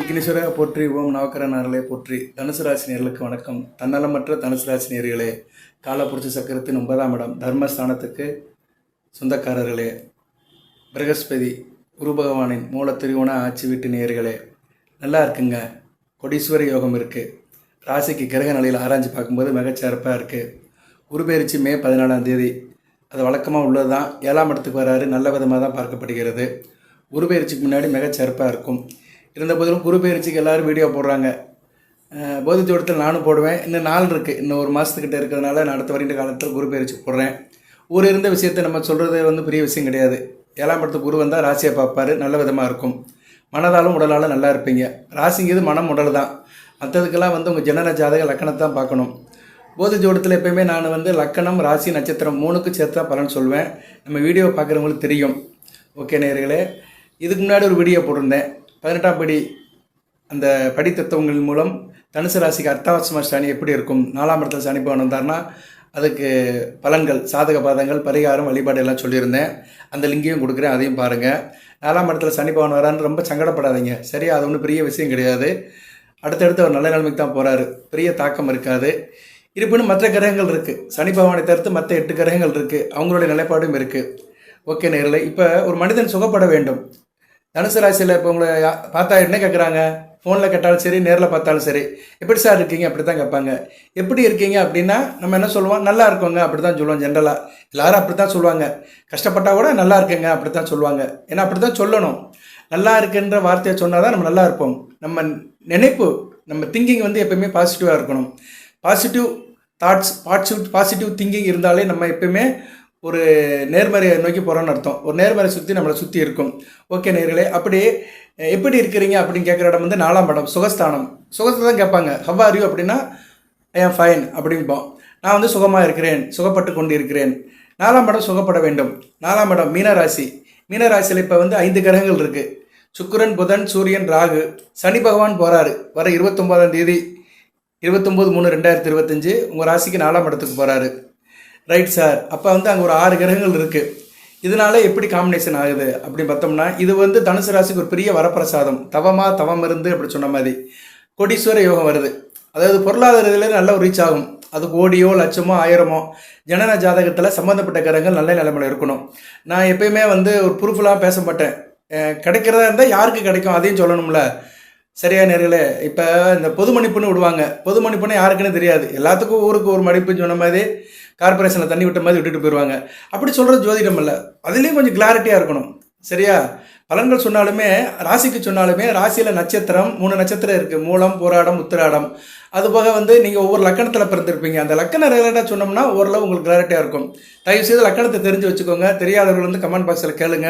விக்னேஸ்வரா போற்றி, ஓம் நவக்கரனாரலே போற்றி. தனுசு ராசி நேர்களுக்கு வணக்கம். தன்னலமற்ற தனுசு ராசி நேர்களே, காலப்புருஷ சக்கரத்தின் 9ஆம் இடம் தர்மஸ்தானத்துக்கு சொந்தக்காரர்களே, பிரகஸ்பதி குரு பகவானின் மூல திரிகோண ஆட்சி வீட்டு நேர்களே, நல்லா இருக்குங்க. கொடீஸ்வர யோகம் இருக்குது. ராசிக்கு கிரக நிலையில் ஆராய்ச்சி பார்க்கும்போது மிகச்சிறப்பாக இருக்குது. குரு பயிற்சி மே 14ஆம் தேதி, அது வழக்கமாக உள்ளது தான். 7ஆம் இடத்துக்கு வராரு, நல்ல விதமாக தான் பார்க்கப்படுகிறது. குரு பயிற்சிக்கு முன்னாடி மிகச்சிறப்பாக இருக்கும். இருந்த போதிலும் குரு பயிற்சிக்கு எல்லோரும் வீடியோ போடுறாங்க. போதி ஜோடத்தில் நானும் போடுவேன். இன்னும் நாள் இருக்குது, இன்னும் ஒரு மாதத்துக்கிட்ட இருக்கிறதுனால நான் அடுத்த வருகின்ற காலத்தில் குரு பயிற்சி போடுறேன். ஊர் இருந்த விஷயத்தை நம்ம சொல்கிறது பெரிய விஷயம் கிடையாது. 7ஆம் இடத்துக்கு குரு வந்தால் ராசியை பார்ப்பார், நல்ல விதமாக இருக்கும். மனதாலும் உடலாலும் நல்லா இருப்பீங்க. ராசிங்கிறது மனம் உடல் தான். மற்றதுக்கெல்லாம் உங்கள் ஜனன ஜாதக லக்கணத்தை தான் பார்க்கணும். போதி ஜோடத்தில் எப்போயுமே நான் லக்கணம், ராசி, நட்சத்திரம் 3க்கு சேர்த்து தான் பலன் சொல்வேன். நம்ம வீடியோ பார்க்குறவங்களுக்கு தெரியும். ஓகே நேயர்களே, இதுக்கு முன்னாடி ஒரு வீடியோ போட்டிருந்தேன். 18ஆம் படி அந்த படி தத்துவங்கள் மூலம் தனுசு ராசிக்கு அர்த்தாவசம சனி எப்படி இருக்கும், 4ஆம் இடத்துல சனி பகவான் வந்தார்னா அதுக்கு பலன்கள், சாதக பாதங்கள், பரிகாரம், வழிபாடு எல்லாம் சொல்லியிருந்தேன். அந்த லிங்கையும் கொடுக்குறேன், அதையும் பாருங்கள். 4ஆம் இடத்துல சனி பகவான் வரான்னு ரொம்ப சங்கடப்படாதீங்க, சரியா? அது ஒன்றும் பெரிய விஷயம் கிடையாது. அடுத்தடுத்து ஒரு நல்ல நிலைமைக்கு தான் போகிறாரு, பெரிய தாக்கம் இருக்காது. இருப்பினும் மற்ற கிரகங்கள் இருக்குது. சனி பகவானை தவிர்த்து மற்ற 8 கிரகங்கள் இருக்குது, அவங்களுடைய நிலைப்பாடும் இருக்குது. ஓகே நேர்களே, இப்போ ஒரு மனிதன் சுகப்பட வேண்டும். தனுசு ராசியில் இப்போ உங்களை பார்த்தா என்ன கேட்குறாங்க? ஃபோனில் கேட்டாலும் சரி, நேரில் பார்த்தாலும் சரி, எப்படி சார் இருக்கீங்க அப்படி தான் கேட்பாங்க. எப்படி இருக்கீங்க அப்படின்னா நம்ம என்ன சொல்லுவோம்? நல்லா இருக்கோங்க அப்படி தான் சொல்லுவோம். ஜென்ரலாக எல்லோரும் அப்படி தான் சொல்லுவாங்க. கஷ்டப்பட்டால் கூட நல்லா இருக்கேங்க அப்படி தான் சொல்லுவாங்க. ஏன்னா அப்படி தான் சொல்லணும். நல்லா இருக்குன்ற வார்த்தையை சொன்னால் தான் நம்ம நல்லா இருப்போம். நம்ம நினைப்பு, நம்ம திங்கிங் எப்போயுமே பாசிட்டிவாக இருக்கணும். பாசிட்டிவ் தாட்ஸ், பாசிட்டிவ் திங்கிங் இருந்தாலே நம்ம எப்போயுமே ஒரு நேர்மறையை நோக்கி போகிறோன்னு அர்த்தம். ஒரு நேர்மறை சுற்றி நம்மளை சுற்றி இருக்கும். ஓகே நேர்களே, அப்படி எப்படி இருக்கிறீங்க அப்படின்னு கேட்குற இடம் 4ஆம் இடம் சுகஸ்தானம். சுகத்தை தான் கேட்பாங்க. ஹவ் ஆர் யூ அப்படின்னா ஐ ஆம் ஃபைன் அப்படிம்போம். நான் சுகமாக இருக்கிறேன், சுகப்பட்டு கொண்டு இருக்கிறேன். 4ஆம் இடம் சுகப்பட வேண்டும். 4ஆம் இடம் மீனராசி. மீனராசியில் இப்போ 5 கிரகங்கள் இருக்குது. சுக்கிரன், புதன், சூரியன், ராகு. சனி பகவான் போகிறாரு வர 29ஆம் தேதி, 29/3/2025 உங்கள் ராசிக்கு 4ஆம் இடத்துக்கு போகிறாரு. ரைட் சார், அப்போ அங்கே ஒரு 6 கிரகங்கள் இருக்குது. இதனால எப்படி காம்பினேஷன் ஆகுது அப்படின்னு பார்த்தோம்னா, இது தனுசு ராசிக்கு ஒரு பெரிய வரப்பிரசாதம். தவம் இருந்து அப்படி சொன்ன மாதிரி கோடீஸ்வர யோகம் வருது. அதாவது பொருளாதார இதில் நல்ல ஒரு ரீச் ஆகும். அது கோடியோ லட்சமோ ஆயிரமோ ஜனன ஜாதகத்தில் சம்மந்தப்பட்ட கிரகங்கள் நல்ல நிலைமையில் இருக்கணும். நான் எப்பயுமே ஒரு ப்ரூஃபெலாம் பேச மாட்டேன். கிடைக்கிறதா இருந்தால் யாருக்கு கிடைக்கும் அதையும் சொல்லணும்ல, சரியா நேர்களே? இப்போ இந்த பொது மன்னிப்புன்னு விடுவாங்க. பொது மன்னிப்புன்னு யாருக்குன்னு தெரியாது. எல்லாத்துக்கும் ஊருக்கு ஒரு மன்னிப்புன்னு சொன்ன மாதிரி கார்பரேஷனில் தண்ணி விட்ட மாதிரி விட்டுட்டு போயிடுவாங்க. அப்படி சொல்கிறது ஜோதிடம் இல்லை. அதுலேயும் கொஞ்சம் கிளாரிட்டியாக இருக்கணும், சரியா? பலன்கள் சொன்னாலுமே, ராசிக்கு சொன்னாலுமே, ராசியில் நட்சத்திரம் 3 நட்சத்திரம் இருக்குது. மூலம், போராடம், உத்திராடம். அதுபோக நீங்கள் ஒவ்வொரு லக்கணத்தில் பிறந்திருப்பீங்க. அந்த லக்கணம் ரிலேட்டாக சொன்னோம்னா ஓரளவு உங்களுக்கு கிளாரிட்டியாக இருக்கும். தயவுசெய்து லக்கணத்தை தெரிஞ்சு வச்சுக்கோங்க. தெரியாதவர்கள் கமெண்ட் பாக்ஸில் கேளுங்க.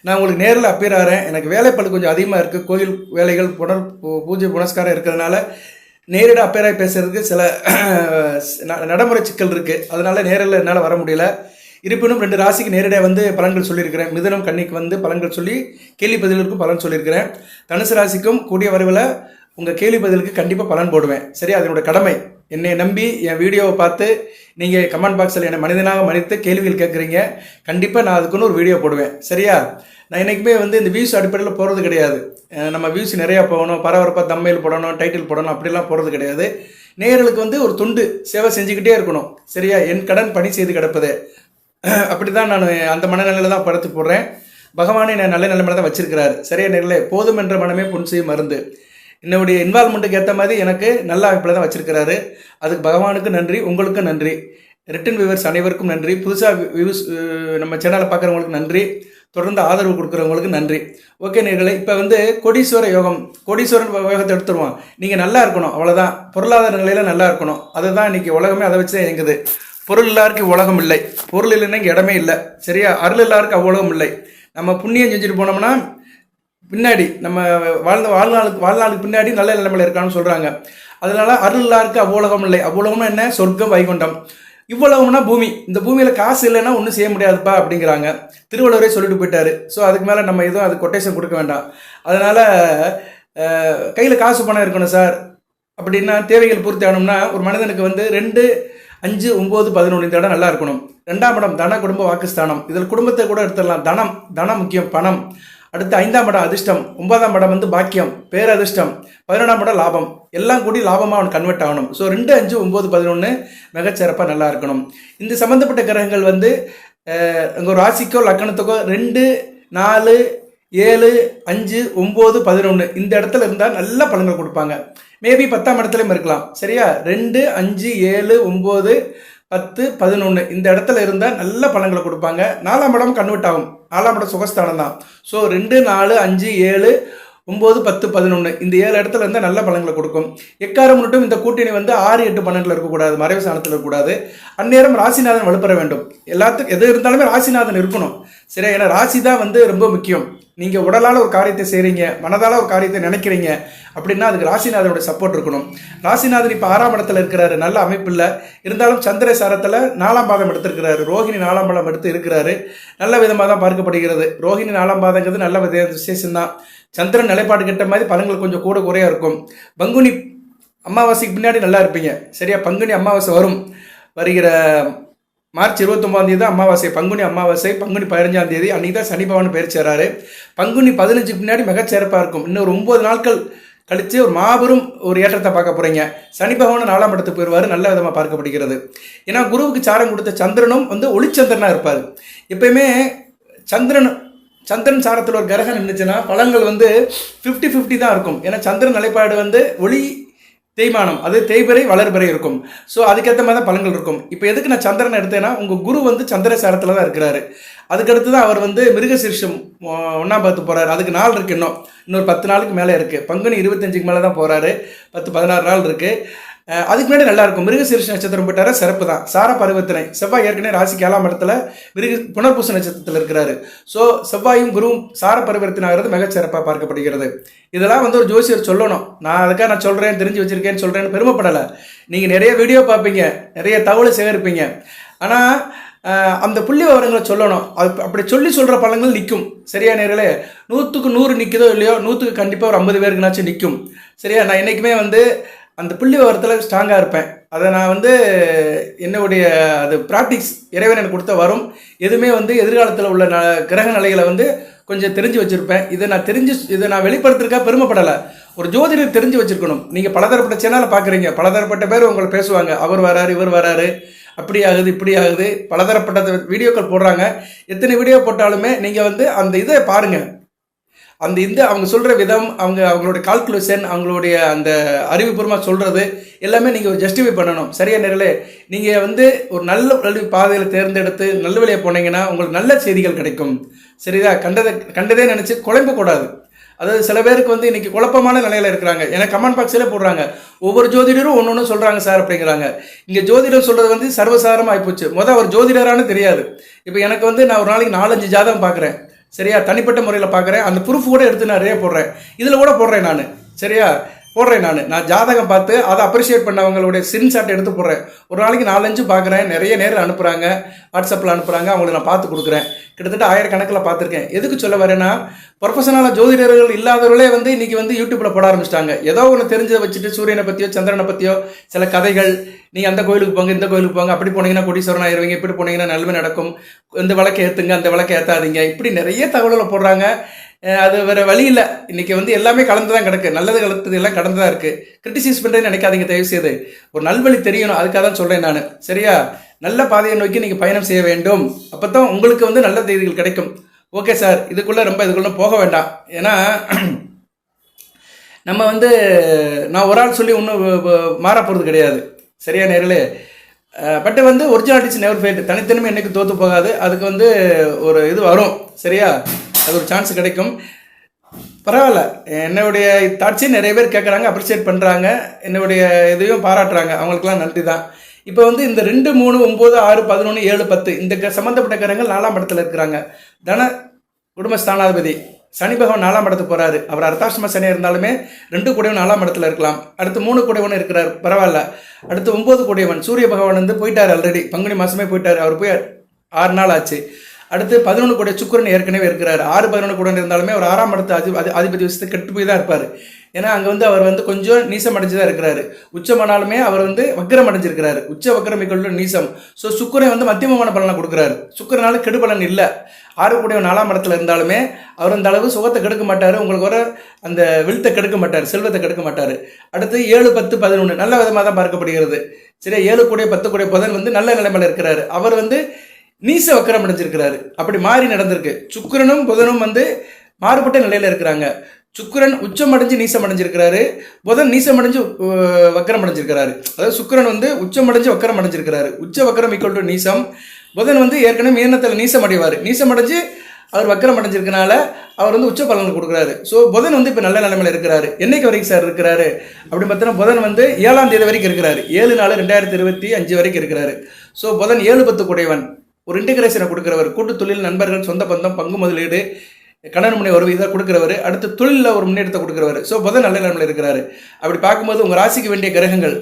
நான் உங்களுக்கு நேரில் அப்பீர் ஆகிறேன். எனக்கு வேலைப்பளு கொஞ்சம் அதிகமாக இருக்குது. கோயில் வேலைகள், பூஜை புனஸ்காரம் இருக்கிறதுனால நேரில் அப்பேராக பேசுகிறதுக்கு சில நடைமுறை சிக்கல் இருக்குது. அதனால் நேரில் என்னால் வர முடியல. இருப்பினும் 2 ராசிக்கு நேரடியாக பலன்கள் சொல்லியிருக்கிறேன். மிதுனம், கன்னிக்கு பலன்கள் சொல்லி கேள்வி பதிலுக்கும் பலன் சொல்லியிருக்கிறேன். தனுசு ராசிக்கும் கூடிய வரவில் உங்கள் கேள்வி பதிலுக்கு கண்டிப்பாக பலன் போடுவேன், சரி? அதனோட கடமை. என்னை நம்பி என் வீடியோவை பார்த்து நீங்கள் கமெண்ட் பாக்ஸில் என்னை மனிதனாக மனித்து கேள்விகள் கேட்குறீங்க. கண்டிப்பாக நான் அதுக்குன்னு ஒரு வீடியோ போடுவேன், சரியா? நான் என்றைக்குமே இந்த வியூஸ் அடிப்படையில் போகிறது கிடையாது. நம்ம வியூஸ் நிறையா போகணும், பரபரப்பாக தம்மையில் போடணும், டைட்டில் போடணும் அப்படிலாம் போகிறது கிடையாது. நேயர்களுக்கு ஒரு தொண்டு சேவை செஞ்சுக்கிட்டே இருக்கணும், சரியா? என் கடன் பணி செய்து கிடப்பது. அப்படி தான் நான் அந்த மனநிலையில் தான் படுத்து போடுறேன். பகவானை நான் நல்ல நிலைமையில தான் வச்சிருக்கிறாரு, சரியா நேர்களே? போதும் என்ற மனமே பொன் செய்யும் மருந்து. என்னுடைய இன்வால்மெண்ட்டுக்கு ஏற்ற மாதிரி எனக்கு நல்ல அமைப்பில் தான் வச்சிருக்கிறாரு. அதுக்கு பகவானுக்கு நன்றி, உங்களுக்கும் நன்றி. ரிட்டன் வியூவர்ஸ் அனைவருக்கும் நன்றி. புதுசாக வியூஸ் நம்ம சேனலை பார்க்குறவங்களுக்கு நன்றி. தொடர்ந்து ஆதரவு கொடுக்குறவங்களுக்கு நன்றி. ஓகே நேர்களே, இப்போ கோடீஸ்வர யோகம், கோடீஸ்வரன் யோகத்தை எடுத்துருவோம். நீங்கள் நல்லா இருக்கணும், அவ்வளோதான். பொருளாதார நிலையில் நல்லா இருக்கணும். அதுதான் இன்றைக்கி உலகமே அதை வச்சு தான் இயங்குது. பொருள் இல்லாருக்கு உலகம் இல்லை, பொருள் இல்லைன்னா இங்கே இடமே இல்லை, சரியா? அருள் இல்லாருக்கு அவ்வுலகம் இல்லை. நம்ம புண்ணியம் செஞ்சுட்டு போனோம்னா பின்னாடி நம்ம வாழ்நாளுக்கு பின்னாடி நல்ல நிலைமையில் இருக்கான்னு சொல்கிறாங்க. அதனால அருள் இல்லாருக்கு அவ்வுலகம் இல்லை. அவ்வுலகம்னா என்ன? சொர்க்கம், வைகுண்டம். இவ்வளவுனா பூமி. இந்த பூமியில் காசு இல்லைன்னா ஒன்றும் செய்ய முடியாதுப்பா அப்படிங்கிறாங்க. திருவள்ளுவரே சொல்லிட்டு போயிட்டாரு. ஸோ அதுக்கு மேலே நம்ம எதுவும் அது கொட்டேஷன் கொடுக்க வேண்டாம். அதனால் கையில் காசு பணம் இருக்கணும் சார் அப்படின்னா, தேவைகள் பூர்த்தி ஆகணும்னா ஒரு மனிதனுக்கு 2, 5, 9, 11 இந்த இடம் நல்லா இருக்கணும். 2ஆம் இடம் தன, குடும்ப, வாக்குஸ்தானம். இதில் குடும்பத்தை கூட எடுத்துடலாம். தனம் முக்கியம், பணம். அடுத்து 5ஆம் இடம் அதிர்ஷ்டம், 9ஆம் இடம் வந்து பாக்கியம், பேரதிர்ஷ்டம், 11ஆம் இடம் லாபம், எல்லாம் கூடி லாபமாக அவன் கன்வெர்ட் ஆகணும். ஸோ 2, 5, 9, 11 மிகச்சிறப்பாக நல்லா இருக்கணும். இந்த சம்மந்தப்பட்ட கிரகங்கள் வந்து உங்கள் ராசிக்கோ லக்கணத்துக்கோ 2, 4, 7, 5, 9, 11 இந்த இடத்துல இருந்தால் நல்ல பலன்கள் கொடுப்பாங்க. மேபி 10ஆம் இடத்துலையும் இருக்கலாம். சரியா? 2, 5, 7, 9, 10, 11 இந்த இடத்துல இருந்தால் நல்ல பலன்களை கொடுப்பாங்க. 4ஆம் இடம் கன்வெர்ட் ஆகும். 4ஆம் இடம் சுகஸ்தானம் தான். ஸோ 2, 4, 5, 7, 9, 10, 11 இந்த 7 இடத்துல இருந்தால் நல்ல பலன்களை கொடுக்கும். எக்காரம் மட்டும் இந்த கூட்டணி வந்து 6, 8, 12 இருக்கக்கூடாது, மறைவு ஸ்தானத்தில் இருக்கக்கூடாது. அந்நேரம் ராசிநாதன் வலுப்பெற வேண்டும். எல்லாத்துக்கும் எது இருந்தாலுமே ராசிநாதன் இருக்கணும். சரியா? ஏன்னா ராசி தான் வந்து ரொம்ப முக்கியம். நீங்கள் உடலால் ஒரு காரியத்தை செய்கிறீங்க, மனதால் ஒரு காரியத்தை நினைக்கிறீங்க அப்படின்னா அதுக்கு ராசிநாதனோட சப்போர்ட் இருக்கணும். ராசிநாதன் இப்போ 6ஆம் இடத்துல இருக்கிறாரு, நல்ல அமைப்பு இல்லை. இருந்தாலும் சந்திர சாரத்தில் 4ஆம் பாதம் எடுத்திருக்கிறாரு, ரோஹிணி 4ஆம் பாதம் எடுத்து இருக்கிறாரு. நல்ல விதமாக தான் பார்க்கப்படுகிறது. ரோஹிணி 4ஆம் பாதங்கிறது நல்ல விசேஷம்தான். சந்திரன் நிலைப்பாடு கிட்ட மாதிரி பலன்கள் கொஞ்சம் கூட குறையாக இருக்கும். பங்குனி அமாவாசைக்கு பின்னாடி நல்லா இருப்பீங்க. சரியா? பங்குனி அமாவாசை வரும். வருகிற மார்ச் 29 தான் அமாவாசை, பங்குனி அமாவாசை. பங்குனி 15 அன்றைக்கி தான் சனி பகவான் பயிற்சி வராரு. பங்குனி 15 பின்னாடி மிகச்சிறப்பாக இருக்கும். இன்னும் 9 நாட்கள் கழித்து ஒரு மாபெரும் ஒரு ஏற்றத்தை பார்க்க போகிறீங்க. சனி பகவான் 4ஆம் இடத்துக்கு போயிடுவார், நல்ல விதமாக பார்க்கப்படுகிறது. ஏன்னா குருவுக்கு சாரம் கொடுத்த சந்திரனும் வந்து ஒளிச்சந்திரனாக இருப்பார். எப்பயுமே சந்திரன் சாரத்தில் ஒரு கிரகம் நின்றுச்சுன்னா பலன்கள் வந்து 50-50 தான் இருக்கும். ஏன்னா சந்திரன் நிலைப்பாடு வந்து ஒளி தேய்மானம், அது தேய்பிறை வளர்பிறை இருக்கும். ஸோ அதுக்கேற்ற மாதிரி தான் பலன்கள் இருக்கும். இப்போ எதுக்கு நான் சந்திரன் எடுத்தேன்னா உங்கள் குரு வந்து சந்திர சாரத்தில் தான் இருக்கிறாரு. அதுக்கடுத்து தான் அவர் வந்து மிருகசீரிஷம் 1ஆம் பாதத்துக்கு போகிறாரு. அதுக்கு நாள் இருக்குது, இன்னொரு 10 நாளுக்கு மேலே இருக்குது. பங்குனி 25க்கு மேலே தான் போகிறாரு. 10-16 நாள் இருக்குது. அதுக்கு முன்னாடி நல்லாயிருக்கும். மிருகசீரிஷ நட்சத்திரம் போயிட்டார சிறப்பு தான். சார பரிவர்த்தனை, செவ்வாய் ஏற்கனவே ராசிக்கு 7ஆம் இடத்துல புனர்பூச நட்சத்திரத்தில் இருக்கிறாரு. ஸோ செவ்வாயும் குருவும் சார பரிவர்த்தனை ஆகிறது மிகச்சிறப்பாக பார்க்கப்படுகிறது. இதெல்லாம் வந்து ஒரு ஜோசியர் சொல்லணும். நான் அதுக்காக நான் சொல்கிறேன், தெரிஞ்சு வச்சுருக்கேன்னு சொல்கிறேன்னு பெருமைப்படலை. நீங்கள் நிறைய வீடியோ பார்ப்பீங்க, நிறைய தகவலை சேகரிப்பீங்க. ஆனால் அந்த புள்ளி விவரங்களை சொல்லணும். அது அப்படி சொல்கிற பலன்கள் நிற்கும். சரியா நேரலே? 100க்கு 100 நிற்குதோ இல்லையோ, 100க்கு கண்டிப்பாக ஒரு 50 பேருக்குனாச்சும் நிற்கும். சரியா? நான் என்றைக்குமே வந்து அந்த புள்ளி விவரத்தில் ஸ்ட்ராங்காக இருப்பேன். அதை நான் வந்து என்னுடைய அது ப்ராக்டிக்ஸ் இறைவன் எனக்கு கொடுத்த வரும். எதுவுமே வந்து எதிர்காலத்தில் உள்ள கிரக நிலைகளை வந்து கொஞ்சம் தெரிஞ்சு வச்சுருப்பேன். இதை நான் வெளிப்படுத்துறதுக்காக பெருமைப்படலை. ஒரு ஜோதிடர் தெரிஞ்சு வச்சுருக்கணும். நீங்கள் பலதரப்பட்ட சேனலை பார்க்குறீங்க, பலதரப்பட்ட பேர் உங்களை பேசுவாங்க. அவர் வராரு, இவர் வராரு, அப்படி ஆகுது, இப்படி ஆகுது, பலதரப்பட்ட வீடியோக்கள் போடுறாங்க. எத்தனை வீடியோ போட்டாலுமே நீங்கள் வந்து அந்த இதை பாருங்கள். அந்த அவங்க சொல்கிற விதம், அவங்களுடைய கால்குலேஷன், அவங்களுடைய அந்த அறிவுபூர்வமாக சொல்கிறது எல்லாமே நீங்கள் ஜஸ்டிஃபை பண்ணணும். சரியா நேரலே? நீங்கள் வந்து ஒரு நல்ல கல்வி பாதையில் தேர்ந்தெடுத்து நல்ல வழியாக போனீங்கன்னா உங்களுக்கு நல்ல செய்திகள் கிடைக்கும். சரிதா? கண்டதே நினச்சி குழம்பக்கூடாது. அதாவது சில பேருக்கு வந்து இன்றைக்கி குழப்பமான நிலையில் இருக்கிறாங்க. ஏன்னா கமெண்ட் பாக்ஸில் போடுறாங்க, ஒவ்வொரு ஜோதிடரும் ஒன்று சொல்கிறாங்க சார் அப்படிங்கிறாங்க. இங்கே ஜோதிடர் சொல்கிறது வந்து சர்வசாதாரணமாக ஆகிப்போச்சு. அவர் ஜோதிடரானு தெரியாது. இப்போ எனக்கு வந்து நான் ஒரு நாளைக்கு 4-5 ஜாதகம் பார்க்குறேன். சரியா? தனிப்பட்ட முறையில் பார்க்குறேன். அந்த ப்ரூஃப் கூட எடுத்து நான் நிறைய போடுறேன். இதில் கூட போடுறேன் நான். சரியா? நான் ஜாதகம் பார்த்து அதை அப்ரிஷியேட் பண்ணவங்களுடைய ஸ்கிரீன்ஷாட் எடுத்து போடுறேன். ஒரு நாளைக்கு 4-5 பார்க்குறேன். நிறைய நேரில் அனுப்புகிறாங்க, வாட்ஸ்அப்பில் அனுப்புகிறாங்க. அவங்களுக்கு நான் பார்த்து கொடுக்குறேன். கிட்டத்தட்ட 1000 கணக்கில் பார்த்துருக்கேன். எதுக்கு சொல்ல வரேன்னா, ப்ரொஃபஷனலாக ஜோதிடர்கள் இல்லாதவர்களே வந்து இன்றைக்கி வந்து யூடியூப்பில் போட ஆரம்பிச்சிட்டாங்க. ஏதோ ஒன்று தெரிஞ்சதை வச்சுட்டு சூரியனை பற்றியோ சந்திரனை பற்றியோ சில கதைகள், நீங்கள் அந்த கோயிலுக்கு போங்க, இந்த கோயிலுக்கு போங்க, அப்படி போனீங்கன்னா கோடீஸ்வரன் ஆயிடுவீங்க, இப்படி போனீங்கன்னா நன்மை நடக்கும், இந்த விளக்கை ஏற்றுங்க, அந்த விளக்கை ஏற்றாதீங்க, இப்படி நிறைய தகவல்களை போடுறாங்க. அது வேறு வழி இல்லை. இன்றைக்கி வந்து எல்லாமே கலந்து தான் கிடக்கு. நல்லது கலந்தது எல்லாம் கடந்து தான் இருக்குது. கிரிட்டிசைஸ் பண்ணுறேன்னு நினைக்காதீங்க தயவு செய்து. ஒரு நல்வழி தெரியணும், அதுக்காக தான் சொல்கிறேன் நான். சரியா? நல்ல பாதையை நோக்கி நீங்கள் பயணம் செய்ய வேண்டும். அப்போ தான் உங்களுக்கு வந்து நல்ல செய்திகள் கிடைக்கும். ஓகே சார், இதுக்குள்ளே போக வேண்டாம். ஏன்னா நம்ம வந்து நான் ஒரு ஆள் சொல்லி ஒன்றும் மாற போகிறது கிடையாது. சரியா நேரில்? பட் வந்து ஒரிஜினாலிட்டிஸ் நெவர் ஃபெயில். தனித்தனிமை என்றைக்கு தோற்று போகாது. அதுக்கு வந்து ஒரு இது வரும். சரியா? அது ஒரு சான்ஸ் கிடைக்கும். பரவாயில்ல, என்னுடைய தாட்ஸையும் நிறைய பேர் கேட்குறாங்க, அப்ரிஷியேட் பண்ணுறாங்க, என்னுடைய இதையும் பாராட்டுறாங்க. அவங்களுக்குலாம் நன்றி தான். இப்போ வந்து இந்த 2, 3, 9, 6, 11, 7, 10 இந்த சம்மந்தப்பட்ட கிரகங்கள் 4ஆம் இடத்துல இருக்கிறாங்க. தன குடும்ப ஸ்தானாதிபதி சனி பகவான் 4ஆம் இடத்துக்கு போகிறாரு. அவர் அர்த்தாஷ்டம சனி இருந்தாலுமே 2 கூடியவன் 4ஆம் இடத்துல இருக்கலாம். அடுத்து 3 கூடியவன் இருக்கிறார், பரவாயில்ல. அடுத்து 9 கூடியவன் சூரிய பகவான் வந்து போயிட்டார், ஆல்ரெடி பங்குனி மாதமே போயிட்டார். அவர் போய் 6 நாள் ஆச்சு. அடுத்து 11 கூட சுக்கிரன் ஏற்கனவே இருக்கிறார். 6 11 கூட இருந்தாலுமே அவர் 6ஆம் இடத்து அதிபதி விஷயத்தை கெட்டு போய் தான் இருப்பார். ஏன்னா அங்கே வந்து அவர் வந்து கொஞ்சம் நீசம் அடைஞ்சு தான் இருக்கிறாரு. உச்சமானாலுமே அவர் வந்து வக்கரம் அடைஞ்சிருக்கிறாரு. உச்ச வக்கரம் இக்கொள்ள நீசம். ஸோ சுக்கிரன் வந்து மத்தியமமான பலனை கொடுக்குறாரு. சுக்கிரனால கெடுபலன் இல்லை. 6 கூட 4ஆம் இடத்துல இருந்தாலுமே அவர் அந்த அளவு சுகத்தை கெடுக்க மாட்டார். உங்களுக்கு வர அந்த விழுத்தை கெடுக்க மாட்டார், செல்வத்தை கெடுக்க மாட்டார். அடுத்து 7 10 11 நல்ல விதமாக தான் பார்க்கப்படுகிறது. சரியா, 7 கூட 10 கூட புதன் வந்து நல்ல நிலைமையில் இருக்கிறாரு. அவர் வந்து நீச வக்கரம் அடைஞ்சிருக்கிறாரு. அப்படி மாறி நடந்திருக்கு. சுக்கிரனும் புதனும் வந்து மாறுபட்ட நிலையில இருக்கிறாங்க. சுக்கிரன் உச்சம் அடைஞ்சு நீசம் அடைஞ்சிருக்கிறாரு, புதன் நீசம் அடைஞ்சு வக்கரம் அடைஞ்சிருக்கிறாரு. அதாவது சுக்கிரன் வந்து உச்சம் அடைஞ்சு வக்கரம் அடைஞ்சிருக்கிறாரு. உச்ச வக்கரம் ஈக்குவல் டு நீசம். புதன் வந்து ஏற்கனவே மீனத்தில் நீசம் அடைவார். நீசம் அடைஞ்சு அவர் வக்கரம் அடைஞ்சிருக்கனால அவர் வந்து உச்ச பலன் கொடுக்குறாரு. ஸோ புதன் வந்து இப்போ நல்ல நிலைமையில் இருக்கிறாரு. என்னைக்கு வரைக்கும் சார் இருக்கிறாரு அப்படின்னு பார்த்தோன்னா புதன் வந்து 7ஆம் தேதி வரைக்கும் இருக்கிறாரு. 7/4/2025 வரைக்கும் இருக்கிறாரு. ஸோ புதன் 7 10 குடையவன், ஒரு இன்டகிரேஷனை கொடுக்குறவர், கூட்டு தொழில், நண்பர்கள், சொந்த பந்தம், பங்கு முதலீடு, கடன் முனை ஒரு இதை கொடுக்குறவர், அடுத்து தொழிலில் ஒரு முன்னேற்றத்தை கொடுக்குறவர். ஸோ புதன் நல்ல நிலைமையில் இருக்கிறாரு. அப்படி பார்க்கும்போது உங்கள் ராசிக்கு வேண்டிய கிரகங்கள்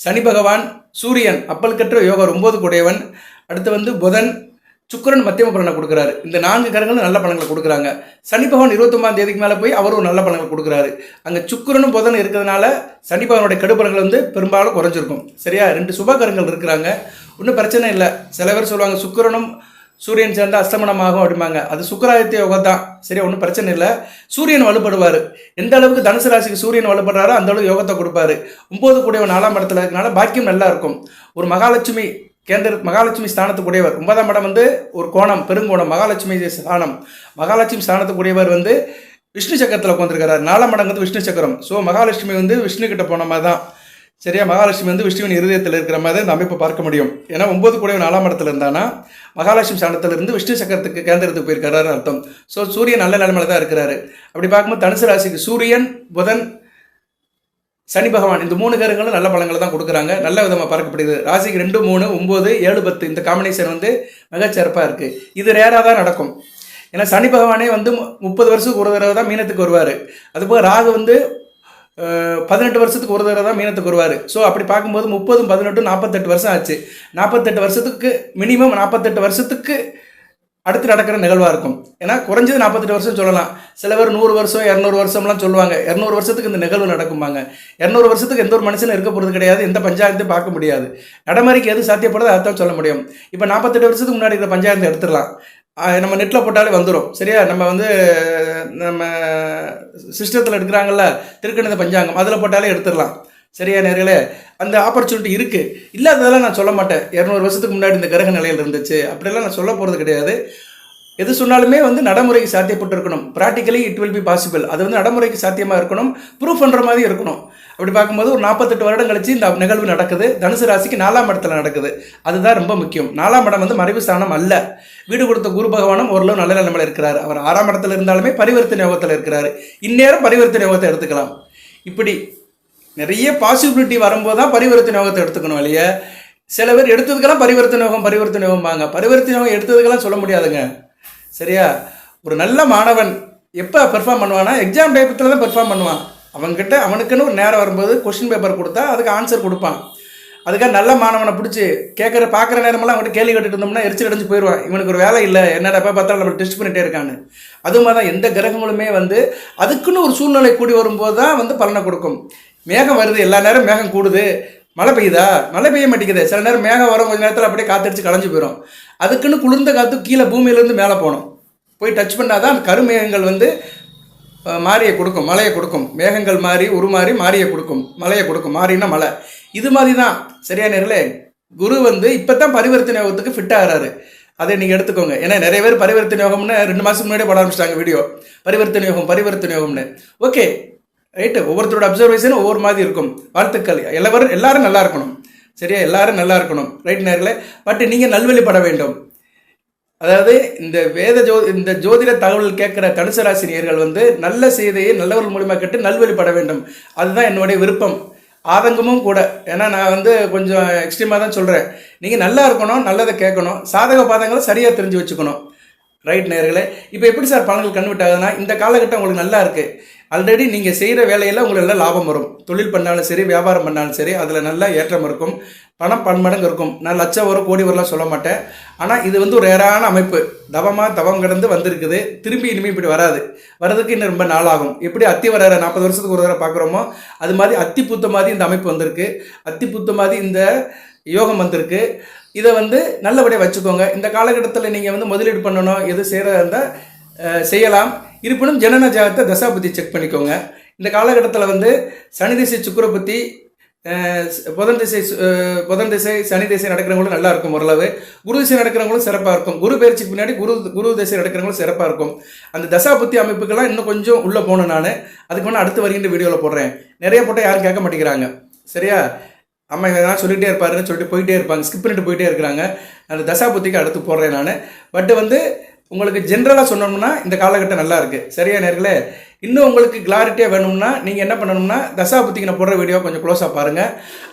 சனி பகவான், சூரியன் அப்பல் கற்ற யோகர் 9 குடையவன், அடுத்து வந்து புதன், சுக்கிரன் மத்தியம பலனை கொடுக்குறாரு. இந்த 4 கிரகங்களும் நல்ல பலன்களை கொடுக்குறாங்க. சனி பகவான் 29ஆம் தேதிக்கு மேலே போய் அவரும் நல்ல பலன்கள் கொடுக்குறாரு. அங்கே சுக்கிரனும் புதன் இருக்கிறதுனால சனி பகவானுடைய கெடுபலன்கள் வந்து பெரும்பாலும் குறைஞ்சிருக்கும். சரியா, 2 சுப கிரகங்கள் இருக்கிறாங்க, ஒன்றும் பிரச்சனை இல்லை. சில பேர் சொல்லுவாங்க சுக்கிரனும் சூரியன் சேர்ந்தால் அஸ்தமனமாகும் அப்படிம்பாங்க. அது சுக்கிராதித்ய யோகம் தான். சரியா, ஒன்றும் பிரச்சனை இல்லை. சூரியன் வலுப்படுவார். எந்த அளவுக்கு தனுசு ராசிக்கு சூரியன் வலுப்படுறாரோ அந்த அளவுக்கு யோகத்தை கொடுப்பாரு. 9 கூடியவர் 4ஆம் இடத்துல இருக்கனால பாக்கியம் நல்லா இருக்கும். ஒரு மகாலட்சுமி மகாலட்சுமி ஸ்தானத்துக்குடையவர் 9ஆம் இடம் வந்து ஒரு கோணம், பெருங்கோணம், மகாலட்சுமி ஸ்தானம். மகாலட்சுமி ஸ்தானத்துக்குடையவர் வந்து விஷ்ணு சக்கரத்தில் உட்காந்துருக்கிறார். 4ஆம் இடம் வந்து விஷ்ணு சக்கரம். ஸோ மகாலட்சுமி வந்து விஷ்ணு கிட்ட போன மாதிரி தான். சரியா, மகாலட்சுமி வந்து விஷ்ணுவின் இருதயத்தில் இருக்கிற மாதிரி இந்த அமைப்பை பார்க்க முடியும். ஏன்னா 9 கூடியவர் 4ஆம் இடத்துல இருந்தானா மகாலட்சுமி ஸ்தானத்திலிருந்து விஷ்ணு சக்கரத்துக்கு கேந்திரத்துக்கு போயிருக்கிறாரு அர்த்தம். ஸோ சூரியன் நல்ல நிலைமையில தான் இருக்கிறாரு. அப்படி பார்க்கும்போது தனுசு ராசிக்கு சூரியன், புதன், சனி பகவான் இந்த 3 கிரகங்களும் நல்ல பலன்களை தான் கொடுக்குறாங்க. நல்ல விதமாக பார்க்கப்படுது. ராசிக்கு 2 3 9 7 10 இந்த காம்பினேஷன் வந்து மிகச்சிறப்பாக இருக்குது. இது ரேராக தான் நடக்கும். ஏன்னா சனி பகவானே வந்து 30 வருஷத்துக்கு ஒரு தடவை தான் மீனத்துக்கு வருவார். அதுபோக ராகு வந்து 18 வருஷத்துக்கு ஒரு தடவை தான் மீனத்துக்கு வருவார். ஸோ அப்படி பார்க்கும்போது 30 18 48 வருஷம் ஆச்சு. 48 வருஷத்துக்கு மினிமம் 48 வருஷத்துக்கு அடுத்து நடக்கிற நிகழ்வாக இருக்கும். ஏன்னா குறைஞ்சது 48 வருஷம் சொல்லலாம். சில பேர் 100 வருஷம் 200 வருஷம்லாம் சொல்லுவாங்க. 200 வருஷத்துக்கு இந்த நிகழ்வு நடக்கும்பாங்க. 200 வருஷத்துக்கு எந்த ஒரு மனுஷனும் இருக்க போகிறது கிடையாது. எந்த பஞ்சாயத்தையும் பார்க்க முடியாது. நடைமுறைக்கு எது சாத்தியப்படுது அதான் சொல்ல முடியும். இப்போ 48 வருஷத்துக்கு முன்னாடி இருக்கிற பஞ்சாயத்தை எடுத்துடலாம். நம்ம நெட்டில் போட்டாலே வந்துடும். சரியா, நம்ம வந்து நம்ம சிஸ்டத்தில் எடுக்கிறாங்கல்ல திருக்கணித பஞ்சாங்கம், அதில் போட்டாலே எடுத்துடலாம். சரியா நேர்களே, அந்த ஆப்பர்ச்சுனிட்டி இருக்குது. இல்லாததெல்லாம் நான் சொல்ல மாட்டேன். 200 வருஷத்துக்கு முன்னாடி இந்த கிரக நிலையில் இருந்துச்சு அப்படிலாம் நான் சொல்ல போகிறது கிடையாது. எது சொன்னாலுமே வந்து நடைமுறைக்கு சாத்தியப்பட்டு இருக்கணும். Practically it will be possible. அது வந்து நடைமுறைக்கு சாத்தியமாக இருக்கணும், ப்ரூஃப் பண்ணுற மாதிரி இருக்கணும். அப்படி பார்க்கும்போது ஒரு 48 வருடம் கழிச்சு இந்த நிகழ்வு நடக்குது. தனுசு ராசிக்கு 4ஆம் இடத்துல நடக்குது. அதுதான் ரொம்ப முக்கியம். 4ஆம் இடம் வந்து மறைவு ஸ்தானம் அல்ல. வீடு கொடுத்த குரு பகவானும் ஓரளவு நல்ல நிலைமையில் இருக்கிறார். அவர் 6ஆம் இடத்துல இருந்தாலுமே பரிவர்த்தனை யோகத்தில் இருக்கிறார். இந்நேரம் பரிவர்த்தனை யோகத்தை எடுத்துக்கலாம். இப்படி நிறைய பாசிபிலிட்டி வரும்போது தான் பரிவர்த்தனை யோகத்தை எடுத்துக்கணும். இல்லையா, சில பேர் எடுத்ததுக்கெல்லாம் பரிவர்த்தனை யோகம் வாங்க. பரிவர்த்தனை யோகம் எடுத்ததுக்கெல்லாம் சொல்ல முடியாதுங்க. சரியா, ஒரு நல்ல மாணவன் எப்போ பெர்ஃபார்ம் பண்ணுவான்னா எக்ஸாம் பேப்பரில் தான் பெர்ஃபார்ம் பண்ணுவான். அவன்கிட்ட அவனுக்குன்னு ஒரு நேரம் வரும்போது கொஸ்டின் பேப்பர் கொடுத்தா அதுக்கு ஆன்சர் கொடுப்பான். அதுக்காக நல்ல மாணவனை பிடிச்சி பார்க்குற நேரமெல்லாம் அவன்கிட்ட கேள்வி கேட்டுட்டு இருந்தோம்னா எரிச்சல் அடைஞ்சு போயிடுவான். இவனுக்கு ஒரு வேலை இல்லை, என்னடா எப்போ பார்த்தாலும் நம்ம டெஸ்ட் பண்ணிகிட்டே இருக்கான்னு. அது மாதிரி தான் எந்த கிரகங்களுமே வந்து அதுக்குன்னு ஒரு சூழ்நிலை கூடி வரும்போது தான் வந்து பலனை கொடுக்கும். மேகம் வருது, எல்லா நேரம் மேகம் கூடுது, மழை பெய்யுதா, மழை பெய்ய மாட்டேங்குது. சில நேரம் மேகம் வரும், கொஞ்சம் நேரத்தில் அப்படியே காற்றடிச்சு களைஞ்சு போயிடும். அதுக்குன்னு குளிர்ந்த காற்று கீழே பூமியிலேருந்து மேலே போகணும், போய் டச் பண்ணாதான் அந்த கருமேகங்கள் வந்து மாரியை கொடுக்கும், மழையை கொடுக்கும். மேகங்கள் மாறி உருமாறி மாரியை கொடுக்கும், மழையை கொடுக்கும். மாறினா மழை. இது மாதிரி தான். சரியா நேர்களே, குரு வந்து இப்போ தான் பரிவர்த்தனை யோகத்துக்கு ஃபிட் ஆகிறாரு. அதை நீங்கள் எடுத்துக்கோங்க. ஏன்னா நிறைய பேர் பரிவர்த்தனை யோகம்னு 2 மாதத்துக்கு முன்னாடியே போட ஆரம்பிச்சிட்டாங்க வீடியோ. பரிவர்த்தனை யோகம்னு. ஓகே ரைட்டு, ஒவ்வொருத்தரோட அப்சர்வேஷன் ஒவ்வொரு மாதிரி இருக்கும். வாழ்த்துக்கள். எல்லாரும் நல்லா இருக்கணும். சரியா, எல்லாரும் நல்லா இருக்கணும். ரைட் நேர்களே. பட் நீங்கள் நல்வழிப்பட வேண்டும். அதாவது இந்த ஜோதிட தகவல் கேட்குற தனுசு ராசி நேயர்கள் வந்து நல்ல செய்தியை நல்லவர்கள் மூலியமாக கேட்டு நல்வழிப்பட வேண்டும். அதுதான் என்னுடைய விருப்பம், ஆதங்கமும் கூட. ஏன்னா நான் வந்து கொஞ்சம் எக்ஸ்ட்ரீமாக தான் சொல்கிறேன். நீங்கள் நல்லா இருக்கணும், நல்லதை கேட்கணும், சாதக பாதங்களை சரியாக தெரிஞ்சு வச்சுக்கணும். ரைட் நேயர்களே. இப்போ எப்படி சார் பலன்கள் கன்வெர்ட் ஆகுதுன்னா, இந்த காலகட்டம் உங்களுக்கு நல்லா இருக்குது, ஆல்ரெடி நீங்கள் செய்கிற வேலையில் உங்களுக்கு நல்ல லாபம் வரும். தொழில் பண்ணாலும் சரி, வியாபாரம் பண்ணாலும் சரி, அதில் நல்ல ஏற்றம் இருக்கும். பணம் பன்மடங்கு இருக்கும். நான் லட்சம் வரும், கோடி வரலாம் சொல்ல மாட்டேன். ஆனால் இது வந்து ஒரு ஏறான அமைப்பு. தவம் கடந்து வந்திருக்குது. திரும்பி இனிமேல் இப்படி வராது. வர்றதுக்கு இன்னும் ரொம்ப நாளாகும். எப்படி அத்தி வர 40 வருஷத்துக்கு ஒரு தடவை பார்க்குறோமோ அது மாதிரி அத்தி பூத்த மாதிரி இந்த அமைப்பு வந்திருக்கு. அத்தி பூத்த மாதிரி இந்த யோகம் வந்திருக்கு. இதை வந்து நல்லபடியாக வச்சுக்கோங்க. இந்த காலகட்டத்தில் நீங்கள் வந்து முதலீடு பண்ணணும், எது செய்கிறதா இருந்தால் செய்யலாம். இருப்பினும் ஜனன ஜாதகத்தை தசாபுத்தி செக் பண்ணிக்கோங்க. இந்த காலகட்டத்தில் வந்து சனி திசை சுக்கிர புத்தி, புதன் திசை சனி திசை நடக்கிறவங்களும் நல்லா இருக்கும் ஓரளவு. குரு திசை நடக்கிறவங்களும் சிறப்பாக இருக்கும். குரு பயிற்சிக்கு பின்னாடி குரு திசை நடக்கிறவங்களும் சிறப்பாக இருக்கும். அந்த தசாபுத்தி அமைப்புக்கெல்லாம் இன்னும் கொஞ்சம் உள்ளே போகணும். நான் அதுக்கு வேணால் அடுத்து வருகின்ற வீடியோவில் போடுறேன். நிறைய போட்டால் யாரும் கேட்க மாட்டேங்கிறாங்க. சரியா? அம்மா எதனா சொல்லிகிட்டே இருப்பாருன்னு சொல்லிட்டு போயிட்டே இருப்பாங்க, ஸ்கிப் பண்ணிட்டு போயிட்டே இருக்கிறாங்க. அந்த தசாபுத்திக்கு அடுத்து போடுறேன் நான். பட் வந்து உங்களுக்கு ஜென்ரலாக சொன்னோம்னா இந்த காலகட்டம் நல்லா இருக்குது. சரியா நேர்களே? இன்னும் உங்களுக்கு கிளாரிட்டியாக வேணும்னா நீங்கள் என்ன பண்ணணும்னா தசாபுத்திக்கு நான் போடுற வீடியோ கொஞ்சம் க்ளோஸாக பாருங்கள்.